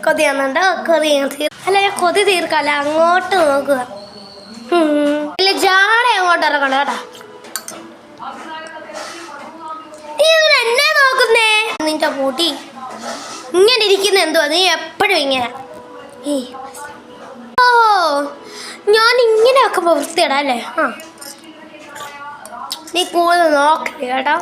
കൊതിയാന്നുണ്ടോ? അല്ല കൊതി തീർക്കല്ല, അങ്ങോട്ട് നോക്കുക. ഇല്ല ജാടെ അങ്ങോട്ട് ഇറങ്ങണം കേട്ടാ. നീ എന്നെ നോക്കുന്നേ? നിന്റെ പൊടി ഇങ്ങനെ ഇരിക്കുന്ന എന്തുവാ? നീ എപ്പോഴും ഇങ്ങനെ. ഓ ഞാൻ ഇങ്ങനെ ആക്കുമ്പോ വൃത്തിയിടാ അല്ലേ? നീ കൂടുതൽ നോക്കല്ലേ കേട്ടോ.